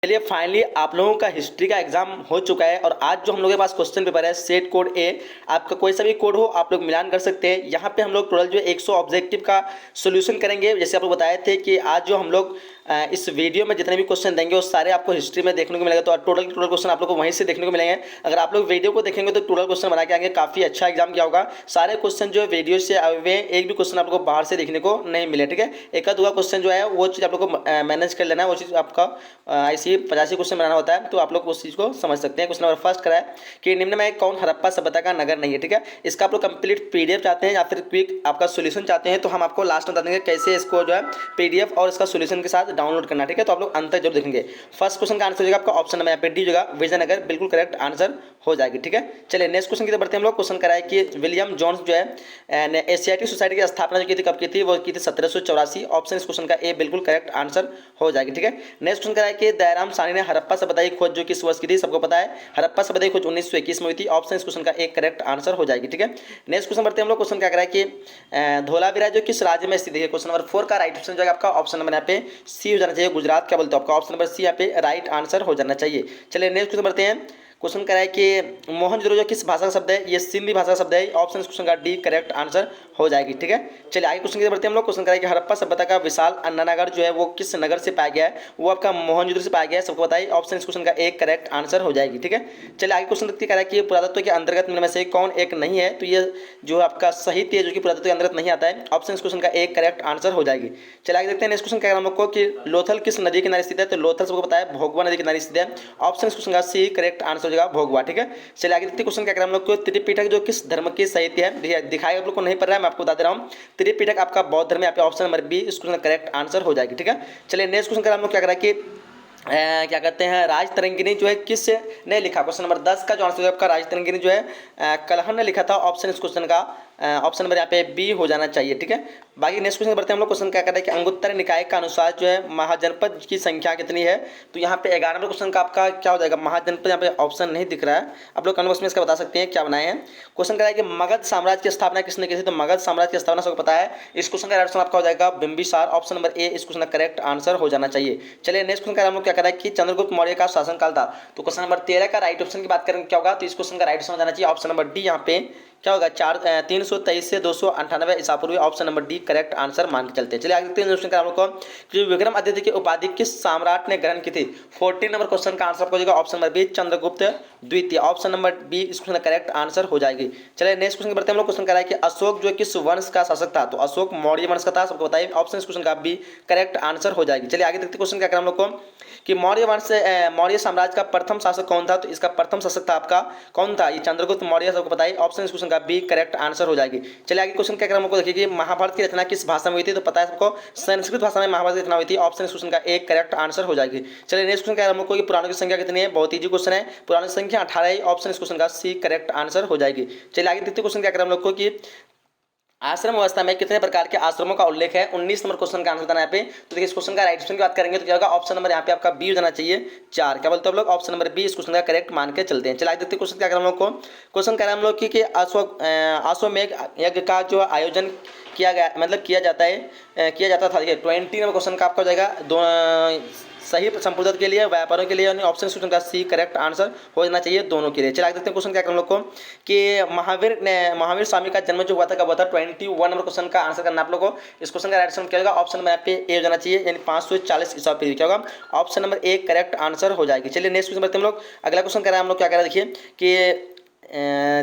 चलिए फाइनली आप लोगों का हिस्ट्री का एग्जाम हो चुका है और आज जो हम लोगों के पास क्वेश्चन पेपर है सेट कोड ए। आपका कोई सा भी कोड हो आप लोग मिलान कर सकते हैं। यहाँ पे हम लोग टोटल जो 100 ऑब्जेक्टिव का सोल्यूशन करेंगे। जैसे आप लोग बताए थे कि आज जो हम लोग इस वीडियो में जितने भी क्वेश्चन देंगे वो सारे आपको हिस्ट्री में देखने को मिलेगा। तो टोटल क्वेश्चन आप लोग को वहीं से देखने को मिलेंगे। अगर आप लोग वीडियो को देखेंगे तो टोटल क्वेश्चन बना के आएंगे। काफ़ी अच्छा एग्जाम किया होगा। सारे क्वेश्चन जो है वीडियो से आए हुए हैं, एक भी क्वेश्चन आप लोग को बाहर से देखने को नहीं मिले। ठीक है, एक आध क्वेश्चन जो है वो चीज़ आप लोग को मैनेज कर लेना है। वो चीज़ आपका ऐसी 85 क्वेश्चन बनाना होता है, तो आप लोग उस चीज़ को समझ सकते हैं। क्वेश्चन नंबर फर्स्ट करा है कि निम्न में कौन हड़प्पा सभ्यता का नगर नहीं है। ठीक है, इसका आप लोग कंप्लीट पीडीएफ चाहते हैं या फिर क्विक आपका सोल्यूशन चाहते हैं तो हम आपको लास्ट में बता देंगे कैसे इसको जो है पीडीएफ और इसका सोल्यूशन के साथ डाउनलोड करना। ठीक है, तो आप लोग अंत तक जरूर देखेंगे। फर्स्ट क्वेश्चन का आंसर हो जाएगा आपका ऑप्शन नंबर यहाँ पे डी होगा, विजयनगर, बिल्कुल करेक्ट आंसर हो जाएगी। ठीक है, चलिए नेक्स्ट क्वेश्चन की तरफ बढ़ते हैं हम लोग। क्वेश्चन कराए कि विलियम जोन्स जो है एशियाटिक सोसाइटी की स्थापना जो की थी कब की थी, वो की थी 1784। ऑप्शन इस क्वेश्चन का ए बिल्कुल करेक्ट आंसर हो जाएगी। ठीक है, नेक्स्ट क्वेश्चन कराए कि दयाराम साहनी ने हड़प्पा सभ्यता की खोज जो किस वर्ष की थी, सबको पता है हड़प्पा सभ्यता की खोज 1921 में हुई थी। ऑप्शन इस क्वेश्चन का एक करेक्ट आंसर हो जाएगी। ठीक है, नेक्स्ट क्वेश्चन बढ़ते हैं हम लोग। क्वेश्चन क्या कराए कि धोलावीरा जो किस राज्य में स्थित है। क्वेश्चन नंबर 4 का राइट ऑप्शन जो है आपका ऑप्शन नंबर यहाँ पे सी हो जाना चाहिए, गुजरात। क्या बोलते हो आपका ऑप्शन नंबर सी यहाँ पे राइट आंसर हो जाना चाहिए। चलिए नेक्स्ट क्वेश्चन बढ़ते हैं। क्वेश्चन कराए कि मोहनजोदड़ो जो किस भाषा का शब्द है, ये सिंधी भाषा का शब्द है। ऑप्शन इस क्वेश्चन का डी करेक्ट आंसर हो जाएगी। ठीक है, चलिए आगे क्वेश्चन की तरफ बढ़ते हैं हम लोग। क्वेश्चन कराए कि हड़प्पा सभ्यता का विशाल अन्नानगर जो है वो किस नगर से पाया गया है, वो आपका मोहनजोदड़ो से पाया गया है, सबको बताइए। ऑप्शन इस क्वेश्चन का एक करेक्ट आंसर हो जाएगी। ठीक है, चलिए आगे क्वेश्चन देखते हैं कि पुरातत्व के अंतर्गत में से कौन एक नहीं है, तो ये जो आपका साहित्य है जो कि पुरातत्व के अंतर्गत नहीं आता है। ऑप्शन इस क्वेश्चन का एक करेक्ट आंसर हो जाएगी। चलिए आगे देखते हैं नेक्स्ट क्वेश्चन क्या हम लोग को कि लोथल किस नदी किनारे स्थित है, तो लोथल सबको बताया भोगवा नदी किनारे स्थित है। ऑप्शन इस क्वेश्चन का सी करेक्ट आंसर हो जाएगा भोगवा। ठीक है, चलिए आगे देखते क्वेश्चन क्या करें हम लोग को। त्रिपिटक जो किस धर्म की साहित्य है, दिखाएगा आप लोग को नहीं पड़ रहा है, मैं आपको बता दे रहा हूँ। त्रिपिटक आपका बौद्ध धर्म है। यहाँ पे ऑप्शन नंबर बी इस क्वेश्चन का करेक्ट आंसर हो जाएगी। ठीक है, चलिए नेक्स्ट क्वेश्चन करें हम लोग क्या करें कि क्या कहते हैं राज तरंगिनी जो है किस ने लिखा। क्वेश्चन नंबर 10 का जो आंसर है आपका राज तरंगिनी जो है कलहन ने लिखा था। ऑप्शन इस क्वेश्चन का ऑप्शन नंबर यहाँ पे बी हो जाना चाहिए। ठीक है, बाकी नेक्स्ट क्वेश्चन बढ़ते हैं हम लोग। क्वेश्चन क्या कर रहे हैं कि अंगुत्तर निकाय का अनुसार जो है महाजनपद की संख्या कितनी है, तो यहाँ पे 11वें क्वेश्चन का आपका क्या हो जाएगा महाजनपद। यहाँ पे ऑप्शन नहीं दिख रहा है, आप लोग कमेंट बॉक्स में इसका बता सकते हैं क्या बनाए हैं। क्वेश्चन क्या है कि मगध साम्राज्य की स्थापना किसने की थी, तो मगध साम्राज्य की स्थापना सबको पता है। इस क्वेश्चन का राइट आंसर आपका हो जाएगा बिंबिसार। ऑप्शन नंबर ए इस क्वेश्चन का करेक्ट आंसर हो जाना चाहिए। चलिए नेक्स्ट क्वेश्चन का हम लोग क्या कर रहे हैं कि चंद्रगुप्त मौर्य का शासनकाल था, तो क्वेश्चन नंबर 13 का राइट ऑप्शन की बात करें क्या होगा, तो इस क्वेश्चन का राइट आंसर हो जाना चाहिए ऑप्शन नंबर डी। यहाँ पे क्या होगा 323 से 298 ईसा पूर्व। Option number D correct answer मान के चलते हैं। चलिए आगे देखते हैं क्वेश्चन का हम लोग को कि विक्रम आदित्य की उपाधि किस सम्राट ने ग्रहण की थी। 14 नंबर क्वेश्चन का आंसर आपको हो जाएगा ऑप्शन नंबर बी चंद्रगुप्त द्वितीय। ऑप्शन नंबर बी इस क्वेश्चन का करेक्ट आंसर हो जाएगी। चलिए नेक्स्ट क्वेश्चन बढ़ते हैं हम लोग। क्वेश्चन करा है कि अशोक जो किस वंश का शासक था, तो अशोक मौर्य वंश का था, सबको बताइए। ऑप्शन इस क्वेश्चन का बी करेक्ट आंसर हो जाएगी। चलिए आगे देखते हैं क्वेश्चन क्या करें हम लोग को कि मौर्य वंश से मौर्य साम्राज्य का प्रथम शासक कौन था, तो इसका प्रथम शासक था आपका कौन था, ये चंद्रगुप्त मौर्य, सबको बताइए। ऑप्शन इस क्वेश्चन का बी करेक्ट आंसर हो जाएगी। चलिए आगे क्वेश्चन क्या करें हमको देखिए कि महाभारत की रचना किस भाषा में हुई थी, तो पता है सबको संस्कृत भाषा में महाभारत की रचना हुई थी। ऑप्शन इस क्वेश्चन का एक करेक्ट आंसर हो जाएगी। चलिए नेक्स्ट क्वेश्चन क्या है हमको कि पुराणों की संख्या कितनी है, बहुत ईजी क्वेश्चन है। पुराणों की संख्या 18 है। ऑप्शन इस क्वेश्चन का सी करेक्ट आंसर हो जाएगी। चलिए आगे देखते क्वेश्चन क्या करें हम लोग को कि आश्रम व्यवस्था में कितने प्रकार के आश्रमों का उल्लेख है। 19 नंबर क्वेश्चन का आंसर बताना है यहाँ पे। तो देखिए इस क्वेश्चन का राइट ऑप्शन की बात करेंगे तो क्या होगा ऑप्शन नंबर यहाँ पे आपका बी हो जाना चाहिए 4। क्या बोलते हैं हम लोग ऑप्शन नंबर बी इस क्वेश्चन का करेक्ट मान के चलते हैं। चलिए आगे देखते हैं क्वेश्चन क्या करें हम लोग को। क्वेश्चन करें हम लोग कि अश्वमेघ यज्ञ का जो आयोजन किया गया मतलब किया जाता था। देखिए 20 नंबर क्वेश्चन का आपका हो जाएगा दो सही संपूर्णता के लिए व्यापारों के लिए, यानी ऑप्शन क्वेश्चन का सी करेक्ट आंसर हो जाना चाहिए दोनों के लिए। चलिए आगे देखते हैं क्वेश्चन क्या करें हम लोग को कि महावीर स्वामी का जन्म जो हुआ था कब हुआ था। 21 नंबर क्वेश्चन का आंसर करना आप लोग को। इस क्वेश्चन का राइट आंसर क्या होगा ऑप्शन नंबर यहाँ पे ए हो जाना चाहिए, यानी 540 ईसा पूर्व। क्या होगा option number A correct answer हो जाएगी। चलिए नेक्स्ट क्वेश्चन बढ़ते हैं हम लोग। अगला क्वेश्चन करें हम लोग क्या करें देखिए कि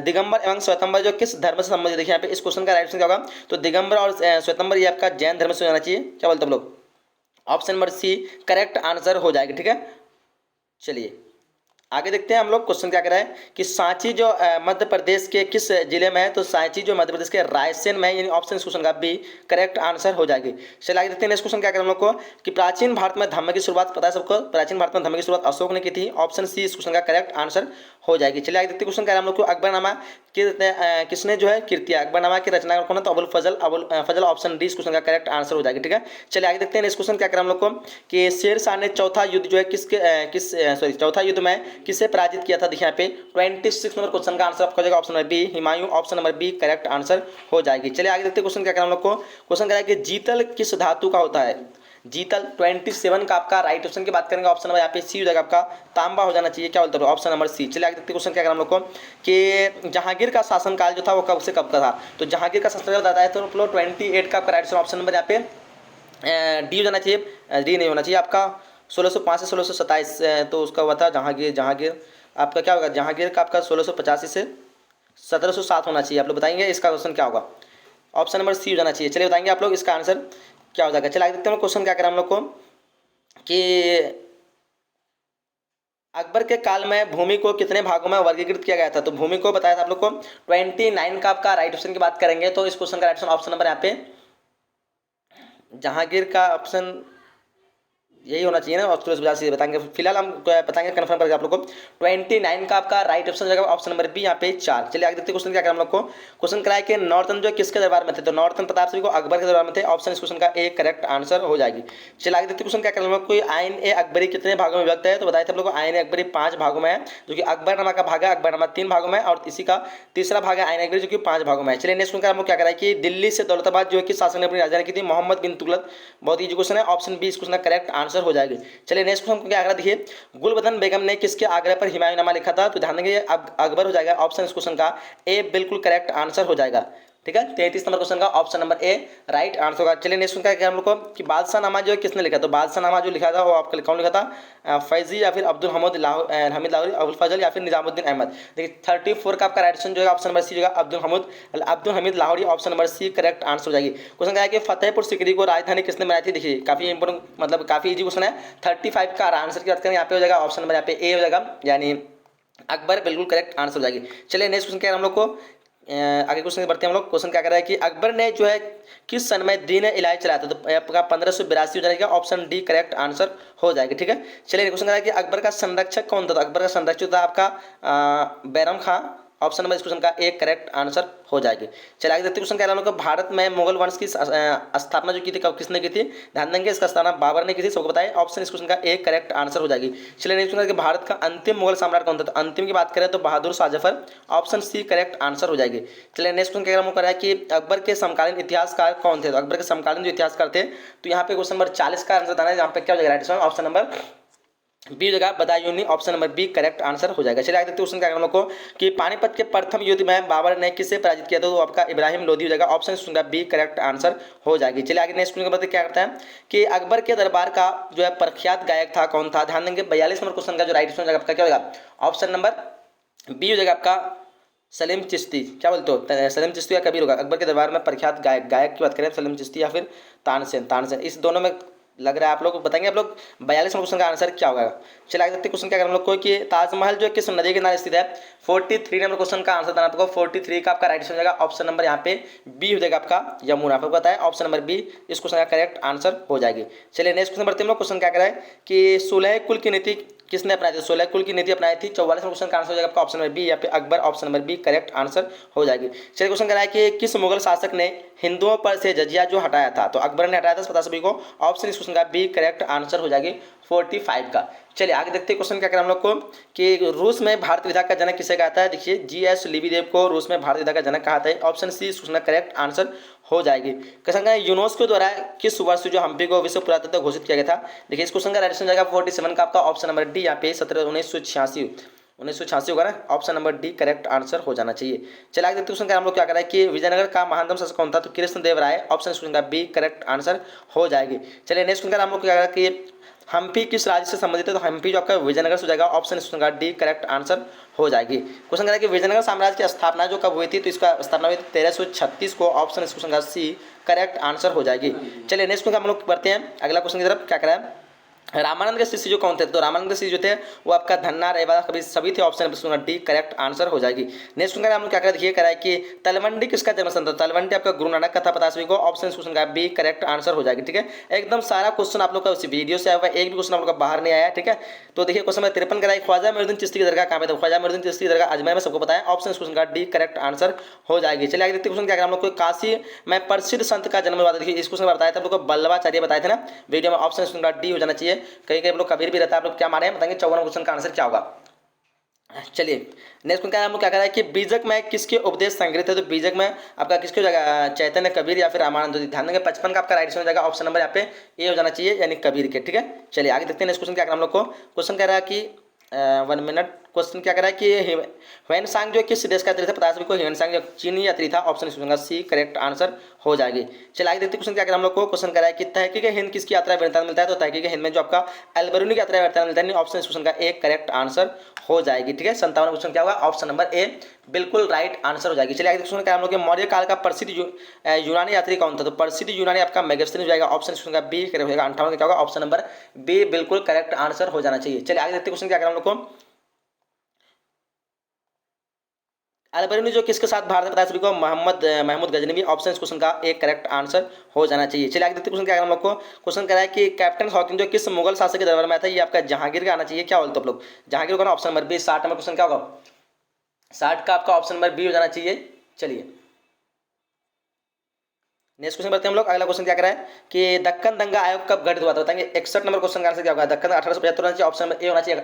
दिगंबर एवं श्वेतंबर जो किस धर्म से संबंधित। देखिए यहाँ पे इस क्वेश्चन का राइट आंसर क्या होगा, तो दिगंबर और श्वेतंबर ये आपका जैन धर्म से हो जाना चाहिए। क्या बोलते हैं हम लोग option number C correct answer हो जाएगा। ठीक है, चलिए आगे देखते हैं हम लोग। क्वेश्चन क्या कर रहा है कि सांची जो मध्य प्रदेश के किस जिले में है, तो सांची जो मध्य प्रदेश के रायसेन में है, यानी ऑप्शन इस क्वेश्चन का बी करेक्ट आंसर हो जाएगी। चलिए आगे देखते हैं नेक्स्ट क्वेश्चन क्या करें हम लोग को कि प्राचीन भारत में धम्म की शुरुआत पता है सबको। प्राचीन भारत में धम्म की शुरुआत अशोक ने की थी। ऑप्शन सी इस क्वेश्चन का करेक्ट आंसर हो जाएगी। चलिए आगे देखते हैं क्वेश्चन क्या है हम लोग को अकबरनामा किसने जो है कृतिया अकबरनामा की रचना कौन है, तो अबुल फजल। ऑप्शन डी इस क्वेश्चन का करेक्ट आंसर हो जाएगी। ठीक है, चलिए आगे देखते हैं नेक्स्ट क्वेश्चन क्या करें हम लोग को कि शेर शाह ने चौथा युद्ध जो है चौथा युद्ध में किससे पराजित किया था। देखिए यहाँ पे 26 नंबर क्वेश्चन का आंसर आपका हो जाएगा option number B Humayun. Option number B correct answer हो जाएगी। चलिए आगे देखते हैं क्वेश्चन क्या करना हम लोग को। क्वेश्चन क्या है कि जीतल किस धातु का होता है। जीतल 27 का आपका राइट ऑप्शन की बात करेंगे ऑप्शन नंबर यहाँ पे सी हो जाएगा आपका, तांबा हो जाना चाहिए, क्या बोलते हो ऑप्शन नंबर सी। चलिए आगे देखते क्वेश्चन क्या करें हम लोग को कि जहांगीर का शासनकाल जो था वो कब से कब का था, तो जहांगीर का शासनकाल बताया है तो 28 का आपका राइट ऑप्शन नंबर यहाँ पे डी हो जाना चाहिए, डी नहीं होना चाहिए आपका 1605 से 1627, तो उसका हुआ था जहांगीर, जहांगीर आपका क्या होगा, जहांगीर का आपका 1685 से 1707 होना चाहिए। आप लोग बताएंगे इसका क्वेश्चन क्या होगा, ऑप्शन नंबर सी हो जाना चाहिए। चलिए बताएंगे आप लोग इसका आंसर क्या हो जाएगा। चलिए आगे देखते हैं क्वेश्चन क्या करें हम लोग को कि अकबर के काल में भूमि को कितने भागों में वर्गीकृत किया गया था, तो भूमि को बताया था आप लोग को 29 का आपका राइट ऑप्शन की बात करेंगे, तो इस क्वेश्चन का राइट ऑप्शन नंबर यहाँ पे जहांगीर का ऑप्शन यही होना चाहिए ना, ऑप्शन वजह से बताएंगे, फिलहाल हम बताएंगे कंफर्म करके आप लोग को 29 का आपका राइट ऑप्शन जाएगा ऑप्शन नंबर बी यहाँ पे 4। चलिए आगे देखते क्वेश्चन क्या करें हम लोग को, क्वेश्चन कराया कि नॉर्थन जो किसके दरबार में थे, तो नॉर्थन पता आप सभी को अकबर के दरबार में थे, ऑप्शन इस क्वेश्चन का एक करेक्ट आंसर हो जाएगी। चलिए आगे देखते क्वेश्चन क्या करें हम लोग को, आइन ए अकबरी कितने भागों में विभक्त है, तो बताया था आप लोग को आइन ए अकबरी 5 भागों में है, जो कि अकबरनामा का भाग है, अकबरनामा 3 भागों में, और इसी का तीसरा भाग है आइन अकबरी जो कि 5 भागों में है। चलिए नेक्स्ट क्वेश्चन हम लोग क्या कराए कि दिल्ली से दौलताबाद जो है कि शासक ने अपनी राजधानी की थी, मोहम्मद बिन तुगलक, बहुत ईजी क्वेश्चन है, ऑप्शन बी इस क्वेश्चन का करेक्ट आंसर हो जाएगी। चलिए नेक्स्ट क्वेश्चन क्या आगरा देखिए, गुलबदन बेगम ने किसके आग्रह पर हुमायूंनामा लिखा था, तो ध्यान देंगे अकबर हो जाएगा, ऑप्शन इस क्वेश्चन का ए बिल्कुल करेक्ट आंसर हो जाएगा। ठीक है, 33 नंबर क्वेश्चन का option number A right answer होगा। चलिए नेक्स्ट क्वेश्चन क्या हम लोग को कि बादशाह नामा जो है किसने लिखा, तो बादशाह नामा जो लिखा था वो आपका कौन लिखा था, फैजी या फिर अब्दुल हमीद लाहौरी, अबुल फजल या फिर निजामुद्दीन अहमद। देखिए 34 का आपका राइट ऑप्शन जो है ऑप्शन नंबर सी जो है Abdul Hamid Lahori, option number C correct answer हो जाएगी। क्वेश्चन क्या है कि फतेहपुर सीकरी को राजधानी किसने बनाई थी, देखिए काफी इंपोर्टेंट मतलब काफी इजी क्वेश्चन है। 35 का आंसर की बात करें यहाँ पे हो जाएगा ऑप्शन नंबर यहाँ पे ए हो जाएगा, यानी अकबर बिल्कुल करेक्ट आंसर हो जाएगी। चलिए नेक्स्ट क्वेश्चन क्या है हम लोग को, आगे क्वेश्चन बढ़ते हैं हम लोग। क्वेश्चन क्या कर रहा है कि अकबर ने जो है किस सन में दीन इलाही चलाया था, तो आपका 1582 हो जाएगा, ऑप्शन डी करेक्ट आंसर हो जाएगा। ठीक है, चलिए क्वेश्चन कर रहा है कि अकबर का संरक्षक कौन था, तो अकबर का संरक्षक था आपका बैरम खां, ऑप्शन नंबर इस क्वेश्चन का एक करेक्ट आंसर हो जाएगी। चलिए आगे देखते क्वेश्चन क्या है भारत में मुगल वंश की स्थापना जो की थी कब किसने की थी, ध्यान देंगे इसका स्थापना बाबर ने की थी, सबको बताएं, ऑप्शन इस क्वेश्चन का एक करेक्ट आंसर हो जाएगी। चलिए नेक्स्ट क्वेश्चन भारत का अंतिम मुगल सम्राट कौन था, तो अंतिम की बात करें तो Bahadur Shah Zafar, option C correct answer हो जाएगी। चलिए नेक्स्ट क्वेश्चन क्या कर रहा है कि अकबर के समकालीन इतिहासकार कौन थे, तो अकबर के समकालीन जो इतिहासकार थे, तो यहाँ पे क्वेश्चन नंबर 40 का आंसर देना है, यहाँ पे क्या हो जाएगा राइट ऑप्शन नंबर बी जगह Badayuni, option number B correct answer हो जाएगा। चलिए आगे देखते हैं क्वेश्चन क्या हम लोग को कि पानीपत के प्रथम युद्ध में बाबर ने किससे पराजित किया था, तो आपका इब्राहिम लोदी हो जाएगा, ऑप्शन सुनगा बी करेक्ट आंसर हो जाएगी। चलिए आगे नेक्स्ट क्वेश्चन बताते क्या करता है कि अकबर के दरबार का जो है प्रख्यात गायक था कौन था, ध्यान देंगे 42 नंबर क्वेश्चन का जो राइट आंसर आपका क्या होगा, ऑप्शन नंबर बी हो जाएगा आपका सलीम चिश्ती, क्या बोलते हो सलीम चिश्ती या कबीर होगा। अकबर के दरबार में प्रख्यात गायक की बात करें सलीम चिश्ती या फिर तानसेन, इस दोनों में लग रहा है आप लोग बताएंगे, आप लोग 42 क्वेश्चन का आंसर क्या होगा। चलिए आगे देखते क्वेश्चन क्या करें हम लोग को कि ताजमहल जो किस नदी के किनारे स्थित है, 43 नंबर क्वेश्चन का आंसर देना आपको, 43 का आपका राइट आंसर हो जाएगा, ऑप्शन नंबर यहाँ पे बी हो जाएगा आपका यमुना, आपको पता है ऑप्शन नंबर बी इस क्वेश्चन का करेक्ट आंसर हो जाएगी। चलिए नेक्स्ट क्वेश्चन बढ़ते हैं हम लोग, क्वेश्चन क्या करें कि सुलह कुल की नीति किसने अपनाई थी, 16 कुल की नीति अपनाई थी, 44 क्वेश्चन का आंसर हो जाएगा आपका ऑप्शन नंबर बी, या फिर Akbar, option number B correct answer हो जाएगी। चलिए क्वेश्चन कराया कि किस मुगल शासक ने हिंदुओं पर से जजिया जो हटाया था, तो अकबर ने हटाया था, पता सभी को, ऑप्शन इस क्वेश्चन का बी करेक्ट आंसर हो जाएगी 45 का। चलिए आगे देखते हैं क्वेश्चन क्या करें हम लोग को कि रूस में भारत विधा का जनक किसे कहता है, देखिए जीएस लिबिदेव को रूस में भारत विधा का जनक कहा था, ऑप्शन सी इस क्वेश्चन का करेक्ट आंसर हो जाएगी। क्वेश्चन का यूनेस्को द्वारा किस वर्ष जो हम्पी को विश्व पुरातत्व घोषित किया गया था, देखिए इस क्वेश्चन का राइट आंसर जाएगा 47 का आपका ऑप्शन नंबर डी, यहाँ पे 1986 होगा ना, option number D correct answer हो जाना चाहिए। चलिए आगे देखते क्वेश्चन का हम लोग क्या करें कि विजयनगर का महानतम शासक कौन था, तो कृष्णदेव राय, ऑप्शन क्वेश्चन का बी करेक्ट आंसर हो जाएगी। चलिए नेक्स्ट क्वेश्चन का हम लोग क्या करें कि हम्पी किस राज्य से संबंधित है, तो हम्पी जो आपका विजयनगर से हो जाएगा, ऑप्शन क्वेश्चन का डी करेक्ट आंसर हो जाएगी। क्वेश्चन करें कि विजयनगर साम्राज्य की स्थापना जो कब हुई थी, तो इसका स्थापना हुई 1336 को, ऑप्शन क्वेश्चन का सी करेक्ट आंसर हो जाएगी। चलिए नेक्स्ट क्वेश्चन हम लोग बढ़ते हैं अगला क्वेश्चन की तरफ, क्या करें रामानंद के शिष्य जो कौन थे, तो रामानंद के शिष्य जो थे वो आपका धन्ना रेवा कभी सभी थे, ऑप्शन डी करेक्ट आंसर हो जाएगी। नेक्स्ट क्वेश्चन हम लोग क्या करें देखिए कराए कि तलवंडी किसका जन्मस्थान था, तलवंडी आपका गुरु नानक का था, पता सभी को, ऑप्शन क्वेश्चन का बी करेक्ट आंसर हो जाएगी। ठीक है, एकदम सारा क्वेश्चन आप लोग का उसी वीडियो से आया हुआ, एक भी क्वेश्चन आप लोग का बाहर नहीं आया। ठीक है, तो देखिए क्वेश्चन में 53 कराई ख्वाजा मोइनुद्दीन चिश्ती की दरगाह कहाँ पे था, ख्वाजा मोइनुद्दीन चिश्ती की दरगाह अजमेर में, सबको पता है, ऑप्शन क्वेश्चन का डी करेक्ट आंसर हो जाएगी। चलिए आगे देखते क्वेश्चन क्या करें हम लोग को काशी में प्रसिद्ध संत का जन्म हुआ था, देखिए इस क्वेश्चन में बताया था आप लोग को बल्लभाचार्य बताए थे ना वीडियो में, ऑप्शन क्वेश्चन का डी हो जाना चाहिए। कहीं कहीं आप लोग कबीर भी रहता है, आप लोग क्या माने बताएंगे 54 क्वेश्चन का आंसर क्या होगा। चलिए नेक्स्ट क्वेश्चन हम लोग क्या कर रहा है कि बीजक में किसके उपदेश संग्रहित है। तो बीजक में आपका किसके हो जाएगा, चैतन्य, कबीर या फिर रामानंद। ध्यान देंगे 55 का आपका राइट हो जाएगा ऑप्शन नंबर यहाँ पे ए हो जाना चाहिए, यानी कबीर के। ठीक है, चलिए आगे देखते हैं नेक्स्ट क्वेश्चन क्या कर हम लोग को। क्वेश्चन कह रहा है कि 1 मिनट। क्वेश्चन क्या कर रहा है कि ह्वेनसांग जो किस देश का यात्री था, पता है सभी को, ह्वेनसांग जो चीनी यात्री था। ऑप्शन इसका सी करेक्ट आंसर हो जाएगी। चलिए आगे देखते हैं क्वेश्चन क्या कर हम लोग को। क्वेश्चन कर रहा है कि तहकीक हिंद किसकी यात्रा वृत्तांत मिलता है। तो तहकीक हिंद में जो आपका अलबरूनी की यात्रा वृत्तांत मिलता है। ऑप्शन इस क्वेश्चन का एक करेक्ट आंसर हो जाएगी। ठीक है, 57 क्वेश्चन क्या होगा, ऑप्शन नंबर ए बिल्कुल राइट आंसर हो जाएगी। चलिए आगे क्वेश्चन क्या हम लोग के मौर्य काल का प्रसिद्ध यूनानी यात्री कौन था। तो प्रसिद्ध यूनानी आपका मेगास्थनीज हो जाएगा। ऑप्शन इसका बी करेक्ट हो जाएगा। 58 क्या होगा, ऑप्शन नंबर बी बिल्कुल करेक्ट आंसर हो जाना चाहिए। चलिए आगे देखते क्वेश्चन क्या कर हम लोग को। अलबरूनी जो किसके साथ भारत बताया सभी को, महमूद गजनवी। ऑप्शन इस क्वेश्चन का एक करेक्ट आंसर हो जाना चाहिए। चलिए आगे देखते क्वेश्चन क्या हम लोग को। क्वेश्चन कह रहा है कि कैप्टन हॉकिंग जो किस मुगल शासक के दरबार में था। ये आपका जहांगीर का आना चाहिए। क्या बोलते आप लोग, जहांगीर का option number B. 60 number question क्या होगा, 60 का आपका ऑप्शन नंबर बी हो जाना चाहिए। चलिए नेक्स्ट क्वेश्चन बढ़ते हैं हम लोग। अगला क्वेश्चन क्या कर रहा है कि दक्कन दंगा आयोग कब गठित हुआ था, बताएंगे। 61 नंबर क्वेश्चन का आंसर क्या होगा, दक्कन 1875 होना चाहिए। ऑप्शन नंबर ए होना चाहिए।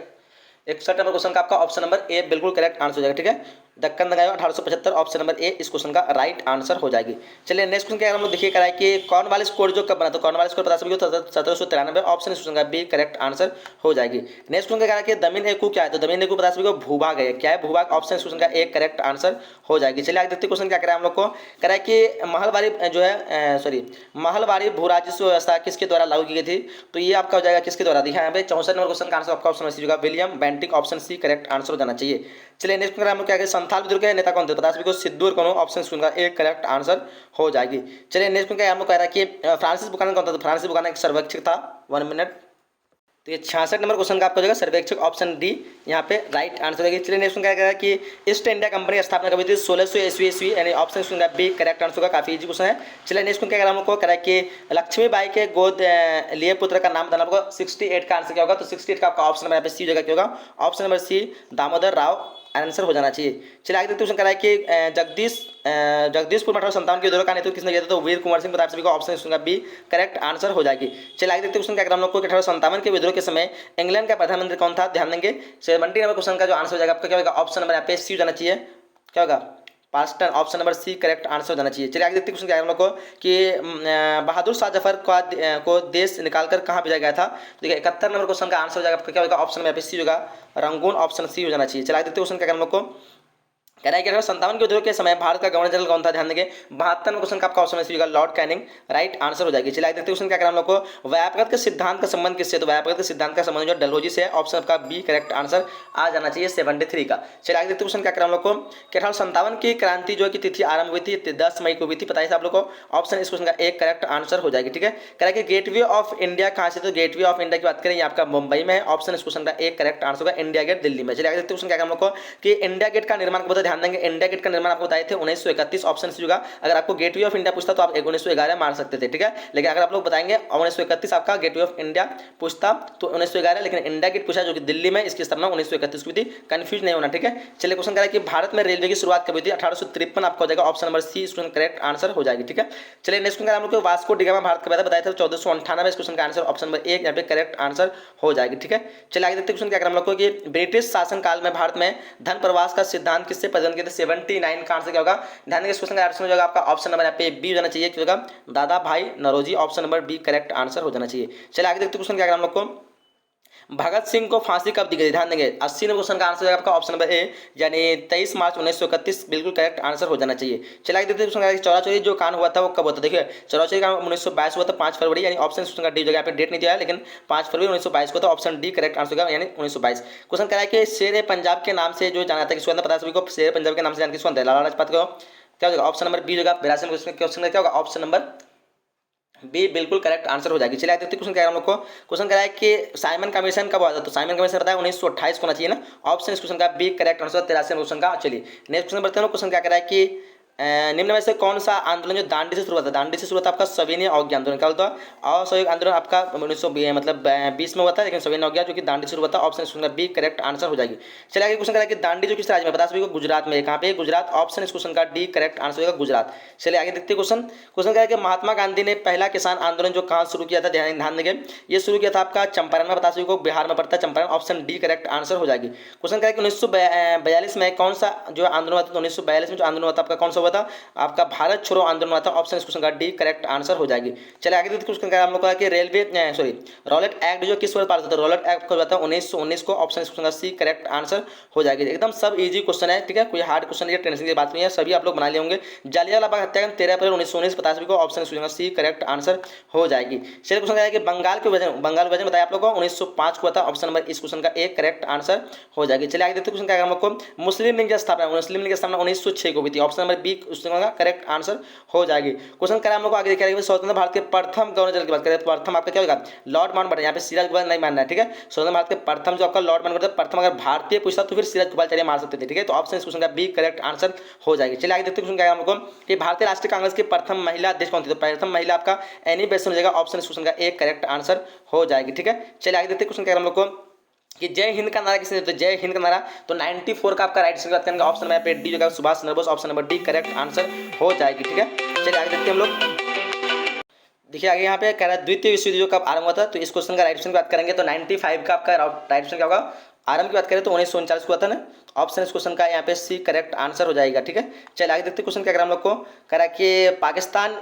61 नंबर क्वेश्चन का आपका ऑप्शन नंबर ए बिल्कुल करेक्ट आंसर हो जाएगा। ठीक है, दक्कन दंगा 1875, ऑप्शन नंबर ए इस क्वेश्चन का राइट आंसर हो जाएगी। चलिए नेक्स्ट क्वेश्चन क्या हम लोग देखिए कराए कि कॉर्नवालिस कोड जो कब बना। तो कॉर्नवालिस कोड पता सभी को 1793। ऑप्शन इस क्वेश्चन का बी करेक्ट आंसर हो जाएगी। नेक्स्ट क्वेश्चन क्या है कि दमिन एकू क्या है। तो दमिन एकू पता सभी को भूभाग है। क्या है, भूभाग। ऑप्शन इस क्वेश्चन का एक करेक्ट आंसर हो जाएगी। चलिए आगे देखते क्वेश्चन क्या करें हम लोग को। कराए कि महलवारी जो है सॉरी महलवारी भू राजस्व व्यवस्था किसके द्वारा लागू की गई थी। तो ये आपका हो जाएगा किसके द्वारा, दिखा यहाँ पे 64 नंबर क्वेश्चन का आंसर आपका ऑप्शन सी होगा, William Bentinck. Option C correct answer हो जाना चाहिए। चलिए नेक्स्ट हम लोग क्या करें, संथाल विद्रोह के नेता कौन थे, पता सभी को सिद्धू और कौन। ऑप्शन सुनगा एक करेक्ट आंसर हो जाएगी। चलिए नेक्स्ट क्या हम लोग कह रहा है कि फ्रांसिस बुकानन कौन था। तो फ्रांसिस बुकानन एक सर्वेक्षक था। 1 मिनट। तो ये 66 नंबर क्वेश्चन का आपका हो जाएगा सर्वेक्षक, ऑप्शन डी यहाँ पे राइट आंसर होगी। चलिए नेक्स्ट क्या कह रहा है कि ईस्ट इंडिया कंपनी की स्थापना कभी थी, 1600 ईस्वी यानी ऑप्शन सुनगा बी करेक्ट आंसर होगा। काफी इजी क्वेश्चन है। चलिए नेक्स्ट क्या कह रहा है हमको, कह रहा है कि लक्ष्मीबाई के गोद लिए पुत्र का नाम बताना होगा। 68 का आंसर क्या होगा, तो 68 का आपका ऑप्शन नंबर यहाँ पे सी जगह क्या होगा, option number C Damodar Rao answer हो जाना चाहिए। चलिए आगे देखते क्वेश्चन कह रहा है कि जगदीशपुर में 1857 के विद्रोह का नेतृत्व किसने किया था। तो वीर कुंवर सिंह, बता सभी को। ऑप्शन इसका बी करेक्ट आंसर हो जाएगी। चलिए आगे देखते क्वेश्चन क्या कर हम लोग को, 1857 के विद्रोह के समय इंग्लैंड का प्रधानमंत्री कौन था। ध्यान देंगे 70 नंबर क्वेश्चन का जो आंसर हो जाएगा आपका क्या होगा, ऑप्शन नंबर यहाँ पे सी हो जाना चाहिए। क्या होगा, past option number C correct answer हो जाना चाहिए। चलिए आगे देखते क्वेश्चन क्या है हम लोग को कि बहादुर शाह जफर को देश निकालकर कहाँ भेजा गया था। तो 71 नंबर क्वेश्चन का आंसर हो जाएगा आपका क्या होगा, ऑप्शन में यहाँ पे सी होगा, रंगून। ऑप्शन सी हो जाना चाहिए। चलिए आगे देखते क्वेश्चन क्या है हम लोग को, कह रहा है कि 1857 के विद्रोह के समय भारत का गवर्नर जनरल कौन था। ध्यान देंगे 72 क्वेश्चन का आपका ऑप्शन में सी होगा, लॉर्ड कैनिंग। राइट आंसर हो जाएगी। चलिए आगे देखते क्वेश्चन क्या करें हम लोग को, व्यापकता के सिद्धांत का संबंध किससे। तो व्यापकता के सिद्धांत का संबंध जो डलहौजी से है। ऑप्शन आपका बी करेक्ट आंसर आ जाना चाहिए 73 का। चलिए आगे देखते क्वेश्चन क्या करें हम लोग को, 1857 की क्रांति जो की तिथि आरंभ हुई थी 10 मई को हुई थी, बताइए आप लोग को। ऑप्शन इस क्वेश्चन का एक करेक्ट आंसर हो जाएगी। ठीक है, कह रहा है कि गेटवे ऑफ इंडिया कहाँ से। तो गेटवे ऑफ इंडिया की बात करें ये आपका मुंबई में है। ऑप्शन इस क्वेश्चन का एक करेक्ट आंसर होगा, इंडिया गेट दिल्ली में। चलिए आगे देखते क्वेश्चन क्या करें हम लोग को कि इंडिया गेट का निर्माण कब, ध्यान देंगे इंडिया गेट का निर्माण आपको बताए थे 1931। ऑप्शन सी होगा। अगर आपको गेटवे ऑफ इंडिया पूछता तो आप 1911 मार सकते थे। ठीक है, लेकिन अगर आप लोग बताएंगे 1931 आपका गेटवे ऑफ इंडिया पूछता तो 1911, लेकिन इंडिया गेट पूछा जो कि दिल्ली में, इसकी स्थापना 1931 की थी। कंफ्यूज नहीं होना। ठीक है, चलिए क्वेश्चन कह रहा है कि भारत में रेलवे की शुरुआत कब हुई थी। 1853 आपका हो जाएगा, ऑप्शन नंबर सी इसका करेक्ट आंसर हो जाएगी। ठीक है, चलिए नेक्स्ट क्वेश्चन हम लोग वास्को डिगामा भारत का बताया था 1498। इस क्वेश्चन का आंसर ऑप्शन नंबर एक यहाँ पे करेक्ट आंसर हो जाएगी। ठीक है, चलिए आगे देखते क्वेश्चन क्या करें हम लोग को कि ब्रिटिश शासन काल में भारत में धन प्रवास का सिद्धांत किससे प्रदान किया था। 79 का आंसर क्या होगा, ध्यान देंगे इस क्वेश्चन का आंसर हो जाएगा आपका ऑप्शन नंबर यहाँ पे बी हो जाना चाहिए। क्या होगा, Dadabhai Naoroji. Option number B correct answer हो जाना चाहिए। चलिए आगे देखते क्वेश्चन क्या करें हम लोग को, भगत सिंह को फांसी कब दी गई। ध्यान देंगे 80 नंबर क्वेश्चन का आंसर है आपका ऑप्शन नंबर ए, यानी 23 मार्च 1931 बिल्कुल करेक्ट आंसर हो जाना चाहिए। चलिए आगे देखते हैं चौरा चोरी जो कांड हुआ था वो कब हुआ था। देखिए चौरा चोरी का 1922 हुआ था 5 फरवरी, यानी ऑप्शन क्वेश्चन का डी जगह पे डेट नहीं दिया है, लेकिन 5 फरवरी 1922 को था। ऑप्शन डी करेक्ट आंसर होगा, यानी 1922। क्वेश्चन कह रहा है कि शेर ए पंजाब के नाम से जो जाना था किसको, पता सभी को शेर पंजाब के नाम से जान किसको, लाला लाजपत को। क्या होगा, ऑप्शन नंबर बी होगा। 82 क्वेश्चन क्या होगा, ऑप्शन नंबर बी बिल्कुल करेक्ट आंसर हो जाएगी। चलिए देखते क्वेश्चन क्या है हम लोग को, क्वेश्चन कह रहा है कि साइमन कमीशन कब हुआ था। तो साइमन कमीशन बताया 1928 को होना चाहिए ना। ऑप्शन इस क्वेश्चन का बी करेक्ट आंसर 83 क्वेश्चन का। चलिए नेक्स्ट क्वेश्चन बढ़ते हैं। क्वेश्चन क्या कह रहा है कि निम्न में से कौन सा आंदोलन जो दांडी से शुरू हुआ था, दांडी से शुरू हुआ था आपका सविनय अवज्ञा आंदोलन, क्या बोलता है असहयोग आंदोलन आपका 1900 मतलब 20 में हुआ था, लेकिन सविनय अवज्ञा जो कि दांडी से शुरू हुआ था, ऑप्शन इसका बी करेक्ट आंसर हो जाएगी। चलिए आगे क्वेश्चन करा कि दांडी जो किस राज्य में, बता सभी को गुजरात में, कहाँ पे गुजरात, ऑप्शन इस क्वेश्चन का डी करेक्ट आंसर होगा गुजरात। चलिए आगे देखते हैं क्वेश्चन। क्वेश्चन करा कि महात्मा गांधी ने पहला किसान आंदोलन जो कहाँ शुरू किया था, ध्यान देंगे, ये शुरू किया था आपका चंपारण में, बता सभी को बिहार में पड़ता है Champaran, option D correct answer हो जाएगी। क्वेश्चन करा कि 1942 में कौन सा जो आंदोलन हुआ था, 1942 में जो आंदोलन हुआ था आपका कौन सा हुआ था, आपका भारत छोड़ो आंदोलन हुआ था, ऑप्शन इस क्वेश्चन का डी करेक्ट आंसर हो जाएगी। चलिए आगे देखते क्वेश्चन का हम लोग का कि रॉलेट एक्ट जो किस वर्ष पारित होता है, रॉलेट एक्ट को होता है 1919 को, ऑप्शन इस क्वेश्चन का सी करेक्ट आंसर हो जाएगी। एकदम सब इजी क्वेश्चन है, ठीक है, कोई हार्ड क्वेश्चन नहीं है, टेंशन की बात नहीं है, सभी आप लोग बना लिए होंगे। जालियांवाला बाग हत्याकांड 13 अप्रैल 1919 पता सभी को, ऑप्शन इस क्वेश्चन का सी करेक्ट आंसर हो जाएगी। चलिए क्वेश्चन क्या है कि बंगाल विभाजन बताया आप लोग को 1905 को था, ऑप्शन नंबर इस क्वेश्चन का एक करेक्ट आंसर हो जाएगी। चलिए आगे देखते क्वेश्चन क्या है हम लोग को, मुस्लिम लीग की स्थापना 1906 को हुई थी, ऑप्शन नंबर बी क्वेश्चन का करेक्ट आंसर हो जाएगी। क्वेश्चन करें हम लोग को आगे देखिए, स्वतंत्र भारत के प्रथम गवर्नर जनरल की बात करें तो प्रथम आपका क्या होगा, लॉर्ड माउंटबेटन, यहाँ पे सिराज गोपाल नहीं मानना है, ठीक है, स्वतंत्र भारत के प्रथम जो आपका लॉर्ड माउंटबेटन प्रथम, अगर भारतीय पूछता तो फिर सिराज गोपाल चलिए मार सकते थे, ठीक है, तो ऑप्शन इस क्वेश्चन का बी करेक्ट आंसर हो जाएगी। चलिए आगे देखते हैं क्वेश्चन क्या है हम लोग को कि भारतीय राष्ट्रीय कांग्रेस की प्रथम महिला अध्यक्ष कौन थी, तो प्रथम महिला आपका एनी बेसेंट हो जाएगा, ऑप्शन इस क्वेश्चन का एक करेक्ट आंसर हो जाएगी, ठीक है। चलिए आगे देखते हैं क्वेश्चन क्या है हम लोग को कि जय हिंद का नारा किसने दिया, तो जय हिंद का नारा तो 94 का आपका राइट आंसर बात करेंगे, ऑप्शन नंबर पे डी जो Subhash Chandra Bose, option number D correct answer हो जाएगी, ठीक है। चलिए आगे देखते हैं हम लोग, देखिए आगे यहाँ पे कह रहा है द्वितीय विश्व युद्ध कब आरंभ हुआ था, तो इस क्वेश्चन का राइट आंसर की बात करेंगे तो 95 का आपका राइट आंसर क्या होगा, आरंभ की बात करें तो 1939 को हुआ था ना, ऑप्शन इस क्वेश्चन का यहाँ पे सी करेक्ट आंसर हो जाएगा, ठीक है। चलिए आगे देखते हैं क्वेश्चन क्या करें हम लोग को, करा कि पाकिस्तान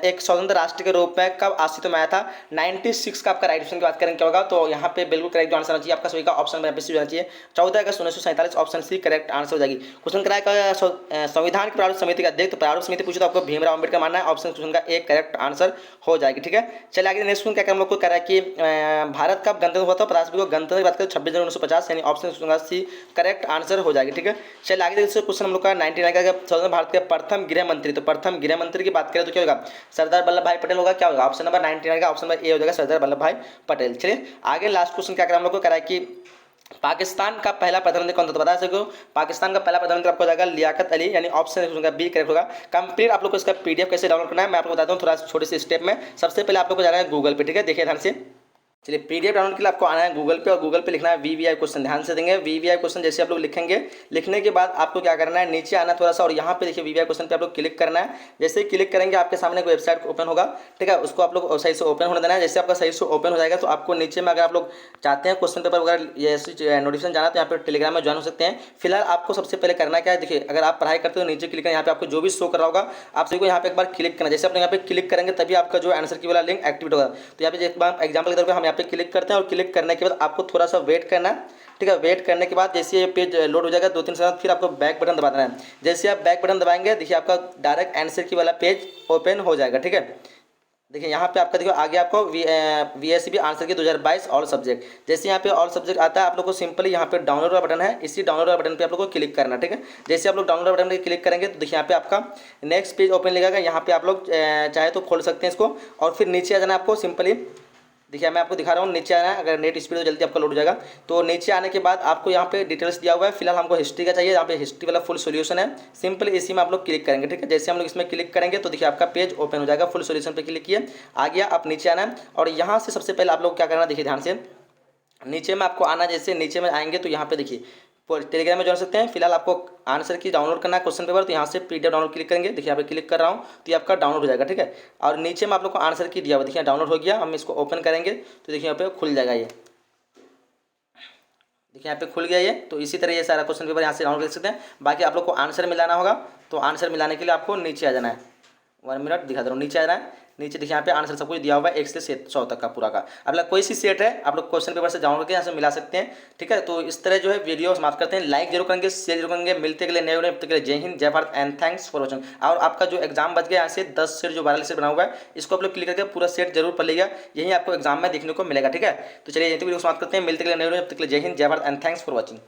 एक स्वतंत्र राष्ट्र के रूप में कब अस्तित्व में आया था, 96 का आपका राइट आंसर की बात करें क्या होगा, तो यहाँ पे बिल्कुल करेक्ट जो आंसर होना चाहिए आपका सभी का ऑप्शन में सी होना चाहिए, 14 अगस्त 1947, ऑप्शन सी करेक्ट आंसर हो जाएगी। क्वेश्चन कराया संविधान की प्रारूप समिति का अध्यक्ष, तो प्रारूप समिति पूछे तो आपको भीमराव अम्बेडकर मानना है, ऑप्शन क्वेश्चन का एक करेक्ट आंसर हो जाएगी, ठीक है। चलिए आगे नेक्स्ट क्वेश्चन क्या करें हम लोग को, कह रहा है कि भारत कब गणतंत्र हुआ था, पचास को गणतंत्र की बात करें 26 जनवरी 1950, यानी ऑप्शन सी करेक्ट आंसर हो जाएगी, ठीक है। चलिए आगे देखिए क्वेश्चन हम लोग का 99 का, स्वतंत्र भारत के प्रथम गृह मंत्री, तो प्रथम गृह मंत्री की बात करें तो क्या होगा, सरदार वल्लभ भाई पटेल होगा, क्या होगा, ऑप्शन नंबर 99 का ऑप्शन नंबर ए हो जाएगा, सरदार वल्लभ भाई पटेल। चलिए आगे लास्ट क्वेश्चन क्या करें हम लोग को, कह रहा है कि पाकिस्तान का पहला प्रधानमंत्री कौन था, तो बता सको पाकिस्तान का पहला प्रधानमंत्री आपको हो जाएगा लियाकत अली, यानी ऑप्शन का बी करेक्ट होगा। कंप्लीट आप लोग को इसका पीडीएफ कैसे डाउनलोड करना है मैं आपको बताता हूँ थोड़ा छोटे से स्टेप में। सबसे पहले आप लोग को जाना है गूगल पे, ठीक है, देखिए ध्यान से। चलिए पीडीएफ डाउनलोड के लिए आपको आना है गूगल पे और गूगल पे लिखना है वीवीआई क्वेश्चन, ध्यान से देंगे वीवीआई क्वेश्चन। जैसे आप लोग लिखेंगे, लिखने के बाद आपको क्या करना है, नीचे आना थोड़ा सा और यहाँ पे देखिए वीवीआई क्वेश्चन पे आप लोग क्लिक करना है। जैसे ही क्लिक करेंगे आपके सामने कोई वेबसाइट ओपन होगा, ठीक है, उसको आप लोग सही से ओपन होने देना है। जैसे आपका सही से ओपन हो जाएगा तो आपको नीचे में अगर आप लोग चाहते हैं क्वेश्चन पेपर वगैरह ये नोटिफिकेशन जाना तो यहाँ पे टेलीग्राम में ज्वाइन हो सकते हैं। फिलहाल आपको सबसे पहले करना क्या है, देखिए अगर आप पढ़ाई करते हो नीचे क्लिक करें, यहाँ पे आपको जो भी शो कर रहा होगा आप सभी को यहाँ पे एक बार क्लिक करना। जैसे आप यहाँ पे क्लिक करेंगे तभी आपका जो आंसर की वाला लिंक एक्टिवेट होगा। तो यहाँ पे एक बार एग्जाम्पल के तौर पर हम यहाँ पे क्लिक करते हैं और क्लिक करने के बाद आपको थोड़ा सा वेट करना है, ठीक है। वेट करने के बाद जैसे ये पेज लोड हो जाएगा 2-3 सेकंड, फिर आपको बैक बटन दबा देना है। जैसे आप बैक बटन दबाएंगे देखिए आपका डायरेक्ट आंसर की वाला पेज ओपन हो जाएगा, ठीक है। देखिए यहाँ पे आपका देखो आगे आपको वीएससीबी आंसर की 2022 ऑल सब्जेक्ट, जैसे यहाँ पे ऑल सब्जेक्ट आता है आप लोग को सिंपली यहाँ पे डाउनलोड वाला बटन है, इसी डाउनलोड वाला बटन पे आप लोग को क्लिक करना, ठीक है। जैसे आप लोग डाउनलोड बटन पे क्लिक करेंगे तो देखिए यहाँ पे आपका नेक्स्ट पेज ओपन लगेगा। यहाँ पे आप लोग चाहे तो खोल सकते हैं इसको और फिर नीचे आ जाना आपको सिंपली। देखिए मैं आपको दिखा रहा हूँ, नीचे आना है, अगर नेट स्पीड तो जल्दी आपका लोड हो जाएगा। तो नीचे आने के बाद आपको यहाँ पे डिटेल्स दिया हुआ है, फिलहाल हमको हिस्ट्री का चाहिए, यहाँ पे हिस्ट्री वाला फुल सोल्यूशन है, सिंपल इसी में आप लोग क्लिक करेंगे, ठीक है। जैसे हम लोग इसमें क्लिक करेंगे तो देखिए आपका पेज ओपन हो जाएगा, फुल सोल्यूशन पे क्लिक किए, आ गया। आप नीचे आना है और यहाँ से सबसे पहले आप लोग क्या करना, देखिए ध्यान से नीचे में आपको आना। जैसे नीचे में आएंगे तो यहाँ पे देखिए टेलीग्राम में जोड़ सकते हैं। फिलहाल आपको आंसर की डाउनलोड करना है क्वेश्चन पेपर, तो यहाँ से पीडीएफ डाउनलोड क्लिक करेंगे, देखिए यहाँ पे क्लिक कर रहा हूँ तो ये आपका डाउनलोड हो जाएगा, ठीक है। और नीचे में आप लोग को आंसर की दिया हुआ देखिए डाउनलोड हो गया। हम इसको ओपन करेंगे तो देखिए यहाँ पे खुल जाएगा, ये देखिए यहाँ पे खुल गया ये। तो इसी तरह ये सारा क्वेश्चन पेपर यहाँ से डाउनलोड कर सकते हैं। बाकी आप लोग को आंसर मिलाना होगा, तो आंसर मिलाने के लिए आपको नीचे आ जाना है। 1 मिनट दिखा दे रहा हूँ, नीचे आ रहा है। नीचे देखिए यहाँ पे आंसर सब कुछ दिया हुआ है 1 से 100 तक का पूरा का। अब कोई सी सेट है आप लोग क्वेश्चन पेपर से डाउनलोड करके यहाँ से मिला सकते हैं, ठीक है। तो इस तरह जो है वीडियो समाप्त करते हैं। लाइक जरूर करेंगे, शेयर जरूर करेंगे। मिलते के लिए नए तब तक के लिए जय हिंद, जय Bharat and thanks for watching. और आपका जो एग्जाम बच गया यहाँ से 10 सेट जो वायरल सेट बना हुआ है, इसको आप लोग क्लिक करके पूरा सेट जरूर पढ़ लीजिएगा, यही आपको एग्जाम में देखने को मिलेगा, ठीक है। तो चलिए यही वीडियो समाप्त करते हैं। मिलते के लिए नए तब तक के लिए जय हिंद, जय Bharat and thanks for watching.